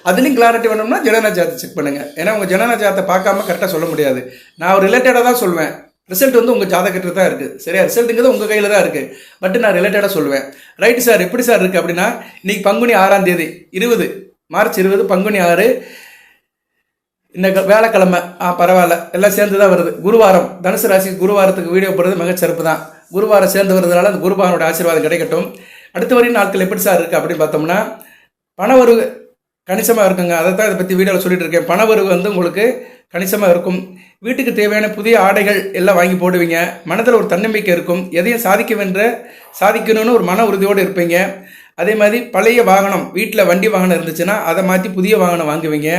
அதுலேயும் கிளாரிட்டி வேணும்னா ஜனன ஜாதத்தை செக் பண்ணுங்கள். ஏன்னா உங்கள் ஜனன ஜாதத்தை பார்க்காம கரெக்டாக சொல்ல முடியாது. நான் ரிலேட்டடாக தான் சொல்லுவேன். ரிசல்ட் வந்து உங்கள் ஜாதகத்தில் தான் இருக்குது. சரியா? ரிசல்ட்டுங்கிறது உங்கள் கையில் தான் இருக்குது. பட் நான் ரிலேட்டடாக சொல்லுவேன். ரைட்டு சார், எப்படி சார் இருக்குது அப்படின்னா, இன்றைக்கி பங்குனி 6ஆம் தேதி 20 மார்ச் 20 பங்குனி 6 இந்த வேலைக்கிழமை. பரவாயில்ல, எல்லாம் சேர்ந்து தான் வருது. குருவாரம், தனுசு ராசிக்கு குருவாரத்துக்கு வீடியோ போடுறது மிகச்சிறப்பு தான். குருவாரம் சேர்ந்து வருதுனால அந்த குருபானோட ஆசீர்வாதம் கிடைக்கட்டும். அடுத்த வரையும் நாட்கள் எப்படி சார் இருக்குது அப்படின்னு பார்த்தோம்னா, பணவரவு கணிசமாக இருக்குங்க. அதை தான் இதை பற்றி வீடியோவில் சொல்லிட்டு இருக்கேன். பணவரவு வந்து உங்களுக்கு கணிசமாக இருக்கும். வீட்டுக்கு தேவையான புதிய ஆடைகள் எல்லாம் வாங்கி போடுவீங்க. மனதில் ஒரு தன்னம்பிக்கை இருக்கும். எதையும் சாதிக்கணும்னு ஒரு மன உறுதியோடு இருப்பீங்க. அதே மாதிரி பழைய வாகனம், வீட்டில் வண்டி வாகனம் இருந்துச்சுன்னா அதை மாற்றி புதிய வாகனம் வாங்குவீங்க.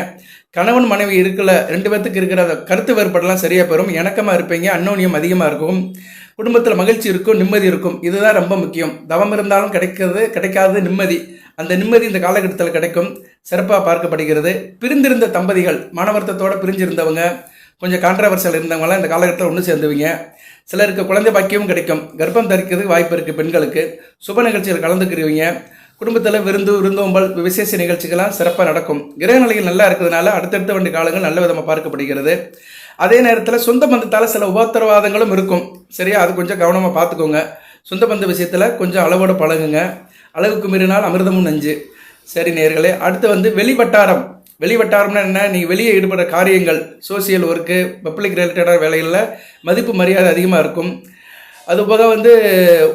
கணவன் மனைவி இருக்கல 2 பேர்த்துக்கு இருக்கிற கருத்து வேறுபாடெல்லாம் சரியாக பெறும். இணக்கமாக இருப்பீங்க. அன்னோன்யம் அதிகமாக இருக்கும். குடும்பத்தில் மகிழ்ச்சி இருக்கும், நிம்மதி இருக்கும். இதுதான் ரொம்ப முக்கியம். தவம் இருந்தாலும் கிடைக்காதது நிம்மதி. அந்த நிம்மதி இந்த காலகட்டத்தில் கிடைக்கும். சிறப்பாக பார்க்கப்படுகிறது. பிரிந்திருந்த தம்பதிகள், மனவர்த்தத்தோடு பிரிஞ்சிருந்தவங்க, கொஞ்சம் கான்ட்ரவர்சியல் இருந்தவங்களாம் இந்த காலகட்டத்தில் ஒன்று சேர்ந்துவீங்க. சிலருக்கு குழந்தை பாக்கியமும் கிடைக்கும். கர்ப்பம் தரிக்கிறதுக்கு வாய்ப்பு இருக்குது பெண்களுக்கு. சுப நிகழ்ச்சிகள் கலந்துக்கிறீங்க. குடும்பத்தில் விருந்தோம்பல் விசேஷ நிகழ்ச்சிகள்லாம் சிறப்பாக நடக்கும். கிரக நிலைகள் நல்லா இருக்கிறதுனால அடுத்தடுத்த வண்டி காலங்கள் நல்ல விதமாக பார்க்கப்படுகிறது. அதே நேரத்தில் சொந்த பந்தத்தால் சில உபத்திரவாதங்களும் இருக்கும். சரியா? அது கொஞ்சம் கவனமாக பார்த்துக்கோங்க. சொந்த பந்த விஷயத்தில் கொஞ்சம் அளவோடு பழகுங்க. அளவுக்கு மீறினால் அமிர்தமும் நஞ்சு. சரி நேர்களே, அடுத்து வந்து வெளிவட்டாரம்னா என்ன? நீங்கள் வெளியே ஈடுபடுற காரியங்கள், சோசியல் ஒர்க்கு, பப்ளிக் ரிலேட்டடான வேலைகளில் மதிப்பு மரியாதை அதிகமாக இருக்கும். அதுபோக வந்து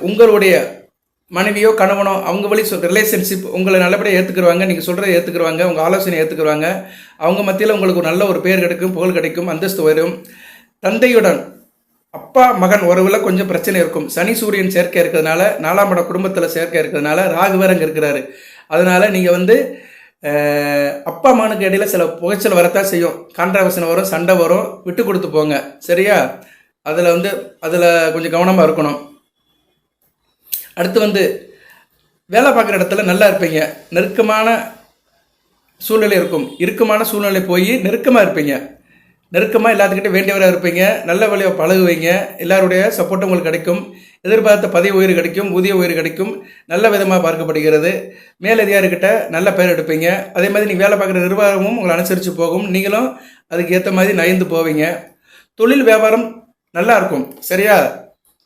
உங்களுடைய மனைவியோ கணவனோ அவங்க வழி ரிலேஷன்ஷிப் உங்களை நல்லபடியாக ஏற்றுக்குருவாங்க. நீங்கள் சொல்கிறத ஏற்றுக்குருவாங்க. உங்கள் ஆலோசனை ஏற்றுக்குருவாங்க. அவங்க மத்தியில் உங்களுக்கு ஒரு நல்ல ஒரு பேர் கிடைக்கும், புகழ் கிடைக்கும், அந்தஸ்து வரும். தந்தையுடன் அப்பா மகன் உறவில் கொஞ்சம் பிரச்சனை இருக்கும். சனி சூரியன் சேர்க்கை இருக்கிறதுனால, 4ஆம் இடம் குடும்பத்தில் சேர்க்கை இருக்கிறதுனால, ராகு வேற அங்கே இருக்கிறாரு. அதனால் நீங்கள் வந்து அப்பா மகனுக்கு இடையில சில புகைச்சல் வரத்தான் செய்யும். கான்ட்ரவர்சன் வரும், சண்டை வரும். விட்டு கொடுத்து போங்க. சரியா? அதில் கொஞ்சம் கவனமாக இருக்கணும். அடுத்து வந்து வேலை பார்க்குற இடத்துல நல்லா இருப்பீங்க. நெருக்கமான சூழ்நிலை இருக்கும். இறுக்கமான சூழ்நிலை போய் நெருக்கமாக இருப்பீங்க. நெருக்கமாக எல்லாத்துக்கிட்டே வேண்டியவராக இருப்பீங்க. நல்ல வழியாக பழகுவீங்க. எல்லாருடைய சப்போர்ட்டும் உங்களுக்கு கிடைக்கும். எதிர்பார்த்த பதவி உயர் கிடைக்கும், ஊதிய உயர் கிடைக்கும். நல்ல விதமாக பார்க்கப்படுகிறது. மேலதிகாரிகிட்ட நல்ல பெயர் எடுப்பீங்க. அதே மாதிரி நீங்கள் வேலை பார்க்குற நிர்வாகமும் உங்களை அனுசரித்து போகும். நீங்களும் அதுக்கு ஏற்ற மாதிரி நயந்து போவீங்க. தொழில் வியாபாரம் நல்லா இருக்கும். சரியா?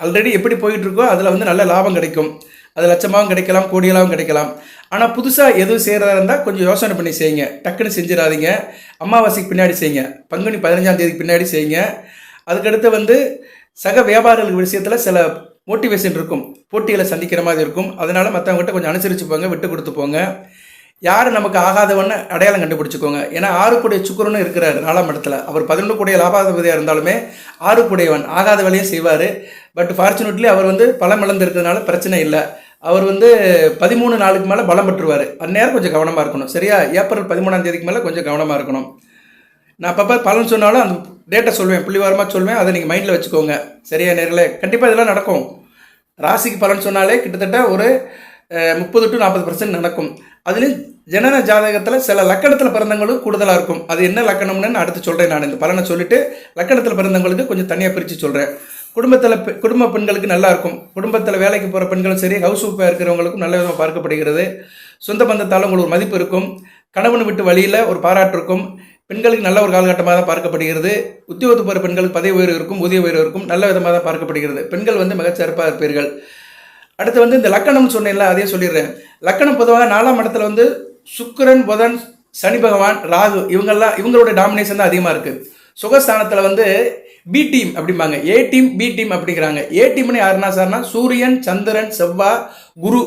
ஆல்ரெடி எப்படி போயிட்டு இருக்கோ அதில் வந்து நல்ல லாபம் கிடைக்கும். அது லட்சமாகவும் கிடைக்கலாம், கோடியலாகவும் கிடைக்கலாம். ஆனால் புதுசாக எதுவும் செய்கிறதா இருந்தால் கொஞ்சம் யோசனை பண்ணி செய்யுங்க. டக்குன்னு செஞ்சிடாதீங்க. அமாவாசைக்கு பின்னாடி செய்யுங்க. பங்குனி 15ஆம் தேதிக்கு பின்னாடி செய்யுங்க. அதுக்கடுத்து வந்து சக வியாபாரிகள் விஷயத்தில் சில மோட்டிவேஷன் இருக்கும். போட்டிகளை சந்திக்கிற மாதிரி இருக்கும். அதனால் மற்றவங்ககிட்ட கொஞ்சம் அனுசரித்து போங்க, விட்டு கொடுத்து போங்க. யார் நமக்கு ஆகாதவன்னு அடையாளம் கண்டுபிடிச்சிக்கோங்க. ஏன்னா 6 கூடிய சுக்கிரனும் இருக்கிறார் 4ஆம் இடத்துல. அவர் 11 கூடிய லாபாதிபதியாக இருந்தாலுமே 6 கூடியவன் ஆகாத வேலையும் செய்வார். பட் ஃபார்ச்சுனேட்லி அவர் வந்து பலம் இழந்து இருக்கிறதுனால பிரச்சனை இல்லை. அவர் வந்து 13 நாளுக்கு மேலே பலம் பெற்றுவார். அந்நேரம் கொஞ்சம் கவனமாக இருக்கணும். சரியா? ஏப்ரல் 13ஆம் தேதிக்கு மேலே கொஞ்சம் கவனமாக இருக்கணும். நான் அப்பப்போ பலன் சொன்னாலும் அந்த டேட்டை சொல்வேன், புள்ளிவாரமாக சொல்வேன். அதை நீங்கள் மைண்டில் வச்சுக்கோங்க. சரியா நேர்களே? கண்டிப்பாக இதெல்லாம் நடக்கும். ராசிக்கு பலன் சொன்னாலே கிட்டத்தட்ட ஒரு 30 to 40% நடக்கும். அதுலேயும் ஜனன ஜாதகத்தில் சில லக்கணத்தில் பிறந்தவங்களும் கூடுதலாக இருக்கும். அது என்ன லக்கணம்னு நான் அடுத்து சொல்கிறேன். நான் இந்த பலனை சொல்லிவிட்டு லக்கணத்தில் பிறந்தவங்களுக்கு கொஞ்சம் தனியாக பிரித்து சொல்கிறேன். குடும்ப பெண்களுக்கு நல்லா இருக்கும். குடும்பத்தில் வேலைக்கு போகிற பெண்களும் சரி, ஹவுஸ் ஒய்ஃபாக இருக்கிறவங்களுக்கும் நல்ல விதமாக பார்க்கப்படுகிறது. சொந்த பந்தத்தால் உங்களுக்கு ஒரு மதிப்பு இருக்கும். கணவன் விட்டு வழியில் ஒரு பாராட்டு இருக்கும். பெண்களுக்கு நல்ல ஒரு காலகட்டமாக தான் பார்க்கப்படுகிறது. உத்தியோகத்து போகிற பெண்களுக்கு பதவி உயர்வு இருக்கும், ஊதிய உயர்வு இருக்கும். நல்ல விதமாக தான் பார்க்கப்படுகிறது. பெண்கள் வந்து மிகச்சிறப்பாக இருப்பீர்கள். அடுத்து வந்து இந்த லக்கணம்னு சொன்னேன்ல, அதையே சொல்லிடுறேன். லக்கணம் பொதுவாக 4ஆம் இடத்துல வந்து சுக்கிரன், புதன், சனி பகவான், ராகு இவங்களோட டாமினேஷன் தான் அதிகமாக இருக்குது. சுகஸ்தானத்தில் வந்து பி டீம் அப்படிம்பாங்க, ஏ டீம் பி டீம் அப்படிங்கிறாங்க. ஏ டீம்னு யாருன்னா சார்னா சூரியன், சந்திரன், செவ்வாய், குரு,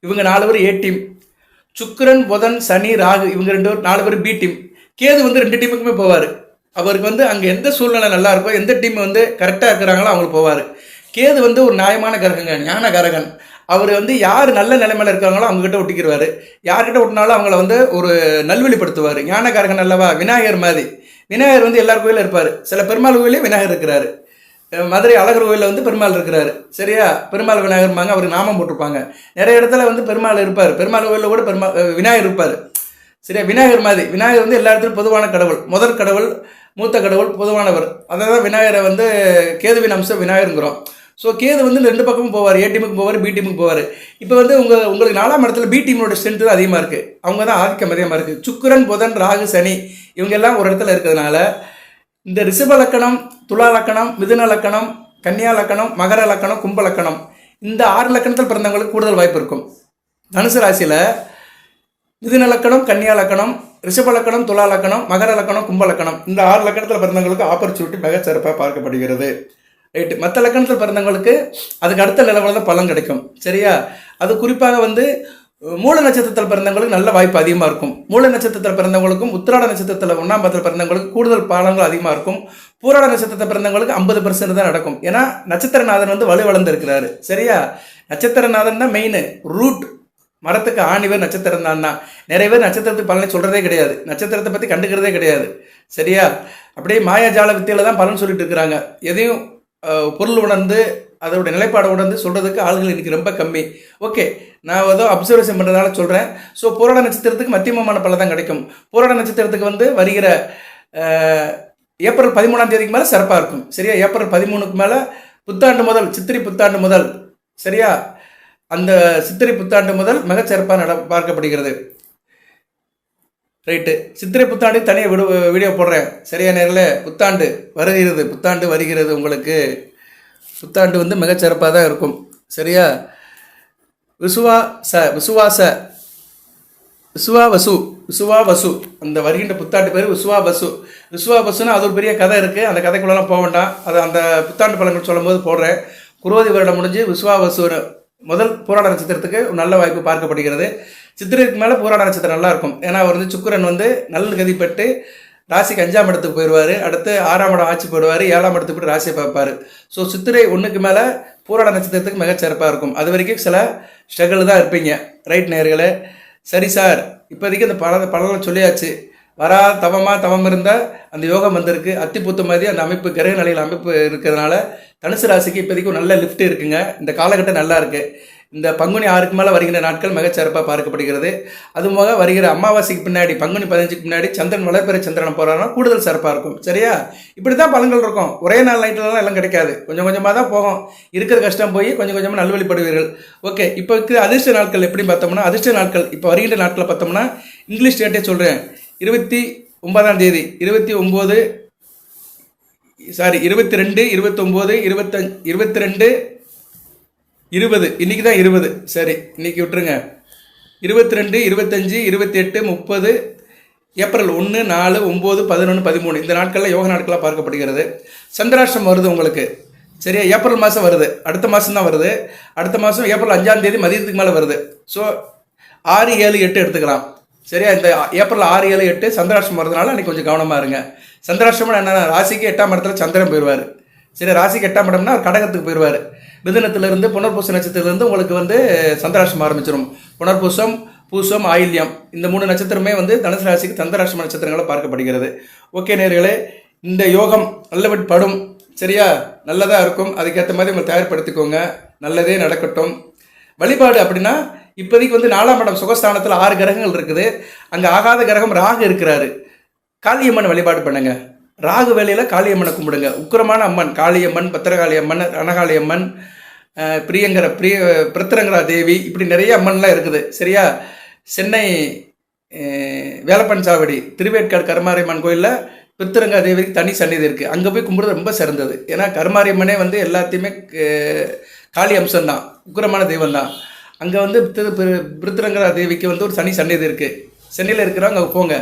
இவங்க 4 பேர் ஏ டீம். சுக்கிரன், புதன், சனி, ராகு இவங்க 4 பேர் பி டீம். கேது வந்து 2 டீமுக்குமே போவார். அவருக்கு வந்து அங்கே எந்த சூழ்நிலை நல்லா இருக்கோ, எந்த டீம் வந்து கரெக்டாக இருக்கிறாங்களோ அவங்களுக்கு போவார். கேது வந்து ஒரு நியாயமான கிரகங்க, ஞான கிரகன். அவர் வந்து யார் நல்ல நிலைமையில் இருக்காங்களோ அவங்ககிட்ட ஒட்டிக்கிடுவார். யார்கிட்ட ஒட்டினாலும் அவங்கள வந்து ஒரு நல்வழிப்படுத்துவார். ஞான கிரகன் அல்லவா, விநாயகர் மாதிரி. விநாயகர் வந்து எல்லார் கோயிலும் இருப்பார். சில பெருமாள் கோயிலே விநாயகர் இருக்கிறாரு. மதுரை அழகர் கோயிலில் வந்து பெருமாள் இருக்கிறாரு. சரியா, பெருமாள் விநாயகர்பாங்க, அவருக்கு நாமம் போட்டிருப்பாங்க. நிறைய இடத்துல வந்து பெருமாள் இருப்பார். பெருமாள் கோயிலில் கூட விநாயகர் இருப்பார். சரியா, விநாயகர் மாதிரி. விநாயகர் வந்து எல்லா இடத்துலையும் பொதுவான கடவுள், முதல் கடவுள், மூத்த கடவுள், பொதுவானவர். அதை தான் விநாயகரை வந்து கேதுவின் அம்சம் விநாயகருங்கிறோம். ஸோ கேது வந்து 2 பக்கமும் போவார். ஏ டீமுக்கு போவார், பி டீமுக்கு போவார். இப்போ வந்து உங்களுக்கு 4ஆம் இடத்துல பி டீமோட ஸ்ட்ரென்த் தான் அதிகமாக இருக்குது. அவங்க தான் ஆதிக்கம் அதிகமாக இருக்குது. சுக்கிரன், புதன், ராகு, சனி இவங்க எல்லாம் ஒரு இடத்துல இருக்கிறதுனால இந்த ரிஷப லக்கணம், துலா லக்கணம், மிதுன லக்கணம், கன்னியா லக்கணம், மகர லக்கணம், கும்ப லக்கணம் இந்த 6 லக்கணத்தில் பிறந்தவங்களுக்கு கூடுதல் வாய்ப்பு இருக்கும். தனுசு ராசியில் மிதுன லக்கணம், கன்னியா லக்கணம், ரிஷப லக்கணம், துலா லக்கணம், மகர லக்கணம், கும்ப லக்கணம் இந்த 6 லக்கணத்தில் பிறந்தவங்களுக்கு ஆப்பர்ச்சுனிட்டி மிக சிறப்பாக பார்க்கப்படுகிறது. ரைட்டு. மற்ற லக்கணத்தில் பிறந்தவங்களுக்கு அதுக்கு அடுத்த லெவலில் தான் பலன் கிடைக்கும். சரியா, அது குறிப்பாக வந்து மூல நட்சத்திரத்தில் பிறந்தவங்களுக்கு நல்ல வாய்ப்பு அதிகமாக இருக்கும். மூல நட்சத்திரத்தில் பிறந்தவங்களுக்கும் உத்திராட நட்சத்திரத்தில் 1ஆம் பாதத்தில் பிறந்தவங்களுக்கு கூடுதல் பலன்கள் அதிகமாக இருக்கும். பூராட நட்சத்திரத்தில் பிறந்தவங்களுக்கு 50% தான் நடக்கும். ஏன்னா நட்சத்திரநாதன் வந்து வலுவளர்ந்து இருக்கிறாரு. சரியா, நட்சத்திரநாதன் தான் மெயின் ரூட், மரத்துக்கு ஆணிவர் நட்சத்திரம் தான். நிறைய பேர் நட்சத்திரத்துக்கு பலனை சொல்கிறதே கிடையாது, நட்சத்திரத்தை பற்றி கண்டுக்கிறதே கிடையாது. சரியா, அப்படியே மாயாஜால வித்தியில தான் பலன் சொல்லிட்டு இருக்கிறாங்க. எதையும் பொருள் உணர்ந்து அதோட நிலைப்பாடை உணர்ந்து சொல்கிறதுக்கு ஆளுகள் இன்றைக்கி ரொம்ப கம்மி. ஓகே, நான் ஏதோ அப்சர்வேஷன் பண்ணுறதால சொல்கிறேன். ஸோ போராட நட்சத்திரத்துக்கு மத்தியமமான பலன் தான் கிடைக்கும். போராட நட்சத்திரத்துக்கு வந்து வருகிற ஏப்ரல் 13ஆம் தேதிக்கு மேலே சிறப்பாக இருக்கும். சரியா, ஏப்ரல் 13க்கு மேலே புத்தாண்டு முதல், சித்திரை புத்தாண்டு முதல், சரியா, அந்த சித்திரை புத்தாண்டு முதல் மிக சிறப்பாக பார்க்கப்படுகிறது. ரைட்டு, சித்திரை புத்தாண்டு தனியாக வீடியோ போடுறேன். சரியா, நேரில் புத்தாண்டு வருகிறது. உங்களுக்கு புத்தாண்டு வந்து மிகச்சிறப்பாக தான் இருக்கும். சரியா, விசுவாவசு அந்த வருகின்ற புத்தாண்டு பேர் விசுவாவசுன்னா அது ஒரு பெரிய கதை இருக்குது. அந்த கதைக்குள்ளெல்லாம் போக வேண்டாம். அது அந்த புத்தாண்டு பலன்கள் சொல்லும் போது போடுறேன். குரோதி வருடம் முடிஞ்சு விசுவாவசு முதல் போராட நட்சத்திரத்துக்கு நல்ல வாய்ப்பு பார்க்கப்படுகிறது. சித்திரைக்கு மேலே போராட நட்சத்திரம் நல்லா இருக்கும். ஏன்னா அவர் வந்து சுக்கிரன் வந்து நல்ல கதிப்பட்டு ராசிக்கு 5ஆம் இடத்துக்கு போயிடுவார். அடுத்து 6ஆம் இடம் ஆட்சி போயிடுவார். 7ஆம் இடத்துக்கு போய்ட்டு ராசியை பார்ப்பார். ஸோ சித்திரை 1க்கு மேலே போராட நட்சத்திரத்துக்கு மிகச்சிறப்பாக இருக்கும். அது வரைக்கும் சில ஸ்ட்ரகிள் தான் இருப்பீங்க. ரைட் நேயர்களே. சரி சார், இப்போதைக்கு இந்த பலனை சொல்லியாச்சு. தவம் இருந்தால் அந்த யோகம் வந்திருக்கு. அத்திபுத்த மாதிரி அந்த அமைப்பு, கிரக நிலையில் அமைப்பு இருக்கிறதுனால தனுசு ராசிக்கு இப்போதைக்கு ஒரு நல்ல லிஃப்ட் இருக்குங்க. இந்த காலகட்டம் நல்லா இருக்குது. இந்த பங்குனி 6க்கு மேலே வருகிற நாட்கள் மிகச்சிறப்பாக பார்க்கப்படுகிறது. அதுபோக வருகிற அமாவாசைக்கு பின்னாடி, பங்குனி 15க்கு முன்னாடி சந்திரன் வளர்பிறை சந்திரனை போகிறாங்கன்னா கூடுதல் சிறப்பாக இருக்கும். சரியா, இப்படி தான் பலன்கள் இருக்கும். ஒரே நாள் நைட்லலாம் எல்லாம் கிடைக்காது. கொஞ்சம் கொஞ்சமாக தான் போகும். இருக்கிற கஷ்டம் போய் கொஞ்சம் கொஞ்சமாக நல்வழிப்படுவீர்கள். ஓகே, இப்போ அதிர்ஷ்ட நாட்கள் எப்படி பார்த்தோம்னா, அதிர்ஷ்ட நாட்கள் இப்போ வருகின்ற நாட்களை பார்த்தோம்னா இங்கிலீஷ் டேட்டே சொல்கிறேன். 29ஆம் தேதி, 22, 29, 25, 22, 20. இன்றைக்கி தான் 20. சரி, இன்றைக்கி விட்டுருங்க. 22, 25, 28, 30, ஏப்ரல் 1, 4, 9, 11, 13 இந்த நாட்களில் யோக நாட்களாக பார்க்கப்படுகிறது. சந்திராஷ்டிரம் வருது உங்களுக்கு. சரியா, ஏப்ரல் மாதம் வருது. அடுத்த மாதம் தான் வருது. அடுத்த மாதம் ஏப்ரல் 5ஆம் தேதி மதியத்துக்கு மேலே வருது. ஸோ 6, 7, 8 எடுத்துக்கலாம். சரியா, இந்த ஏப்ரல் 6, 7, 8 சந்திராஷ்டிரம் வரதுனால அன்றைக்கி கொஞ்சம் கவனமாக இருங்க. சந்திராஷ்டிரம்னா என்ன, ராசிக்கு 8ஆம் இடத்துல சந்திரன் போயிடுவார். சரி, ராசிக்கு 8ஆம் இடம்னா கடகத்துக்கு போயிடுவார். மிதுனத்திலிருந்து புனர்பூச நட்சத்திரத்திலிருந்து உங்களுக்கு வந்து சந்திராஷ்டிரம் ஆரம்பிச்சிடும். புனர்பூசம், பூசம், ஆயில்யம் இந்த 3 நட்சத்திரமே வந்து தனுசு ராசிக்கு சந்திராஷ்டிரம நட்சத்திரங்களாக பார்க்கப்படுகிறது. ஓகே நேயர்களே, இந்த யோகம் நல்லபடி படும். சரியா, நல்லதாக இருக்கும். அதுக்கேற்ற மாதிரி உங்களை தயார்படுத்திக்கோங்க. நல்லதே நடக்கட்டும். வழிபாடு அப்படின்னா இப்போதைக்கு வந்து 4ஆம் இடம் சுகஸ்தானத்தில் 6 கிரகங்கள் இருக்குது. அங்கே ஆகாத கிரகம் ராகு இருக்கிறாரு. காளியம்மன் வழிபாடு பண்ணுங்க. ராகு வேலையில் காளியம்மனை கும்பிடுங்க. உக்கிரமான அம்மன் காளியம்மன், பத்திரகாளி அம்மன், ரணகாளி அம்மன், பிரித்திரங்கரா தேவி, இப்படி நிறைய அம்மன்லாம் இருக்குது. சரியா, சென்னை வேலப்பன் சாவடி திருவேற்காடு கருமாரியம்மன் கோயிலில் பிருத்திரங்கா தேவிக்கு தனி சந்நிதி இருக்குது, அங்கே போய் கும்பிட்றது ரொம்ப சிறந்தது. ஏன்னா கருமாரியம்மனே வந்து எல்லாத்தையுமே காளி அம்சம்தான், உக்கிரமான தெய்வம் தான். அங்கே வந்து பிருத்திரங்கா தேவிக்கு வந்து ஒரு தனி சந்நிதி இருக்குது. சென்னையில் இருக்கிறவங்க அங்கே போங்க,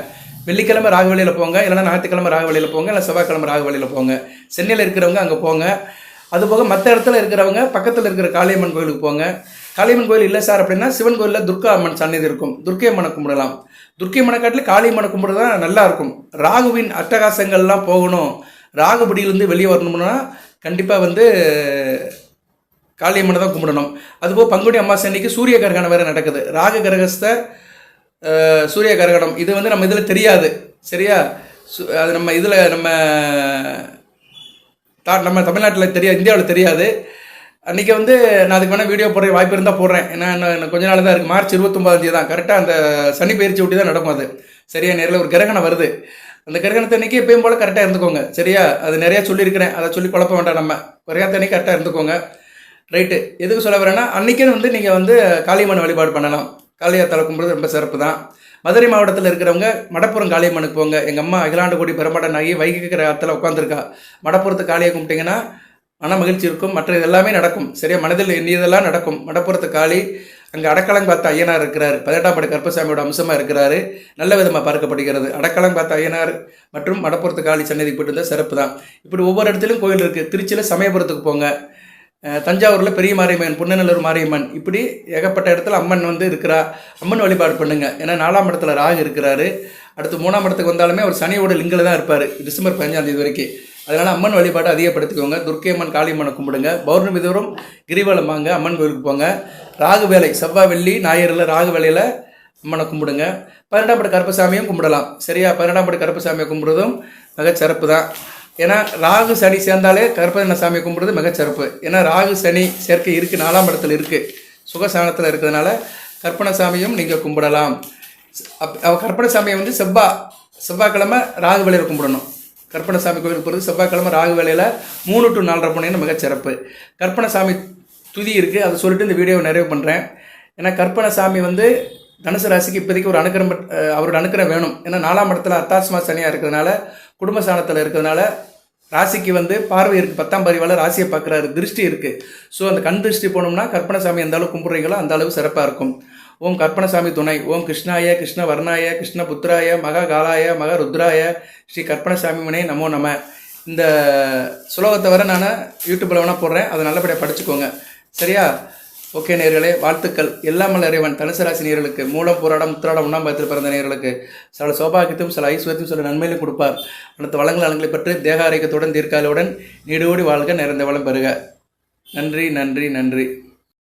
வெள்ளிக்கிழமை ராகவழியில் போங்க, இல்லைனா ஞாயிற்றுக்கிழமை ராகவழியில் போங்க, இல்லை செவ்வாய்க்கிழமை ராகவழியில் போங்க. சென்னையில் இருக்கிறவங்க அங்கே போங்க. அதுபோக மற்ற இடத்துல இருக்கிறவங்க பக்கத்தில் இருக்கிற காளியம்மன் கோயிலுக்கு போங்க. காளியம்மன் கோயில் இல்லை சார் அப்படின்னா சிவன் கோயிலில் துர்கா அம்மன் சந்நிதி இருக்கும், துர்க்கை அம்மனை கும்பிடலாம். துர்க்கை அம்மனை காட்டில் காளியம்மனை கும்பிடுறது தான் நல்லா இருக்கும். ராகுவின் அட்டகாசங்கள்லாம் போகணும், ராகுபடியிலேருந்து வெளியே வரணும்னா கண்டிப்பாக வந்து காளியம்மனை தான் கும்பிடணும். அதுபோக பங்குனி அமாவாசை அன்னைக்கு சூரிய கிரகணம் வேறு நடக்குது, ராகு கிரகஸ்த சூரிய கிரகணம். இது வந்து நம்ம இதில் தெரியாது சரியா, அது நம்ம இதில் நம்ம தமிழ்நாட்டில் தெரியாது, இந்தியாவில் தெரியாது. அன்றைக்கி வந்து நான் அதுக்கு வேணால் வீடியோ போடுற வாய்ப்பு இருந்தால் போடுறேன். ஏன்னா இன்னும் கொஞ்ச நாள் தான் இருக்குது, மார்ச் 29 தான் கரெக்டாக அந்த சனி பயிற்சி ஒட்டி தான் நடக்கும். அது சரியா, நேரில் ஒரு கிரகணம் வருது. அந்த கிரகணத்தை அன்றைக்கி எப்பயும் போல் கரெக்டாக இருந்துக்கோங்க சரியா. அது நிறையா சொல்லியிருக்கிறேன், அதை சொல்லி குழப்ப வேண்டாம். நம்ம கிரகணத்தை அன்றைக்கி கரெக்டாக இருந்துக்கோங்க ரைட்டு. எதுக்கு சொல்ல வரேன்னா அன்றைக்கே வந்து நீங்கள் வந்து காளியம்மன் வழிபாடு பண்ணலாம். காளியாத்தாளை கும்பிட்றது ரொம்ப சிறப்பு தான். மதுரை மாவட்டத்தில் இருக்கிறவங்க மடப்புறம் காளியம்மனுக்கு போங்க. எங்கள் அம்மா அகிலாண்ட கோடி பெருமாடன் ஆகி வைகிக்கிற இடத்துல உட்காந்துருக்கா. மடப்புறத்து காளியை கும்பிட்டிங்கன்னா மன மகிழ்ச்சி இருக்கும், மற்ற இதெல்லாமே நடக்கும் சரியா. மனதில் எண்ணியதெல்லாம் நடக்கும். மடப்புறத்து காளி அங்கே அடக்கலம் பார்த்த ஐயனார் இருக்கிறார், 18ஆம் படி கருப்பசாமியோட அம்சமாக இருக்கிறாரு, நல்ல விதமாக பார்க்கப்படுகிறது. அடக்கலம் பார்த்த ஐயனார் மற்றும் மடப்புறத்து காளி சன்னதி போட்டு இருந்தால் சிறப்பு தான். இப்படி ஒவ்வொரு இடத்துலையும் கோயில் இருக்குது. திருச்சியில் சமயபுரத்துக்கு போங்க, தஞ்சாவூரில் பெரிய மாரியம்மன், புன்னநல்லூர் மாரியம்மன், இப்படி ஏகப்பட்ட இடத்துல அம்மன் வந்து இருக்கிறா. அம்மன் வழிபாடு பண்ணுங்க. ஏன்னா 4ஆம் இடத்துல ராகு இருக்கிறாரு. அடுத்து 3ஆம் இடத்துக்கு வந்தாலுமே அவர் சனியோட லிங்கில் தான் இருப்பார் டிசம்பர் 15ஆம் தேதி வரைக்கும். அதனால் அம்மன் வழிபாடு அதிகப்படுத்திக்கோங்க. துர்க்கை அம்மன், காளியம்மனை கும்பிடுங்க. பௌர்ணமி தோறும் கிரிவலம் வாங்க, அம்மன் கோயிலுக்கு போங்க. ராகு வேலை செவ்வாய் வெள்ளி ஞாயிறில் ராகு வேலையில் அம்மனை கும்பிடுங்க. 12ஆம் படி கருப்பசாமியும் கும்பிடலாம் சரியா. 12ஆம் படி கருப்பசாமியை கும்பிடுறதும் மிகச்சிறப்பு தான். ஏன்னா ராகு சனி சேர்ந்தாலே கருப்பண்ண சாமியை கும்பிடுறது மிகச்சிறப்பு. ஏன்னா ராகு சனி சேர்க்கை இருக்குது, 4ஆம் இடத்துல இருக்குது, சுகசானத்தில் இருக்கிறதுனால கற்பனை சாமியும் நீங்கள் கும்பிடலாம். கற்பனை சாமியை வந்து செவ்வாய்க்கிழமை ராகு வேலையில் கும்பிடணும். கற்பனை சாமி கோயிலுக்கு போகிறது செவ்வாய்க்கிழமை ராகு வேலையில் 3 to 4:30 போனீங்கன்னா மிகச்சிறப்பு. கற்பனை சாமி துதி இருக்குது, அதை சொல்லிட்டு இந்த வீடியோவை நிறைவு பண்ணுறேன். ஏன்னா கற்பனை சாமி வந்து தனுசு ராசிக்கு இப்போதைக்கு ஒரு அனுக்கிரம், அவரோட அனுக்கிரம் வேணும். ஏன்னா 4ஆம் இடத்துல அர்த்தாத்மா சனியாக இருக்கிறதுனால, குடும்பஸ்தானத்தில் இருக்கிறதுனால ராசிக்கு வந்து பார்வை இருக்குது, 10ஆம் பதிவால் ராசியை பார்க்குறாரு, திருஷ்டி இருக்குது. ஸோ அந்த கண் திருஷ்டி போனோம்னா கற்பனைசாமி எந்த அளவு கும்பிட்றீங்களோ அந்த அளவு சிறப்பாக இருக்கும். ஓம் கற்பனைசாமி துணை. ஓம் கிருஷ்ணாய கிருஷ்ண வர்ணாய கிருஷ்ண புத்திராய மகா காலாய மகா ருத்ராய ஸ்ரீ கற்பனைசாமி முனை நமோ நம. இந்த சுலோகத்தை வர நான் யூடியூப்பில் வேணால் போடுறேன், அதை நல்லபடியாக படிச்சுக்கோங்க சரியா. ஓகே நேயர்களே, வாழ்த்துக்கள். எல்லாமல் இறைவன் தனுசு ராசி நேயர்களுக்கு, மூலம் போராடம் உத்திராடம் 1ஆம் பாதத்தில் பிறந்த நேயர்களுக்கு சில சௌபாகியத்தையும் சில ஐஸ்வர்யத்தையும் சில நன்மையிலும் கொடுப்பார். அனைத்து வளங்கள் நலன்களை பற்றி தேக ஆரோக்கியத்துடன் தீர்க்காலுடன் நீடோடி வாழ்க, நிறைந்த வளம் பெறுக. நன்றி நன்றி நன்றி.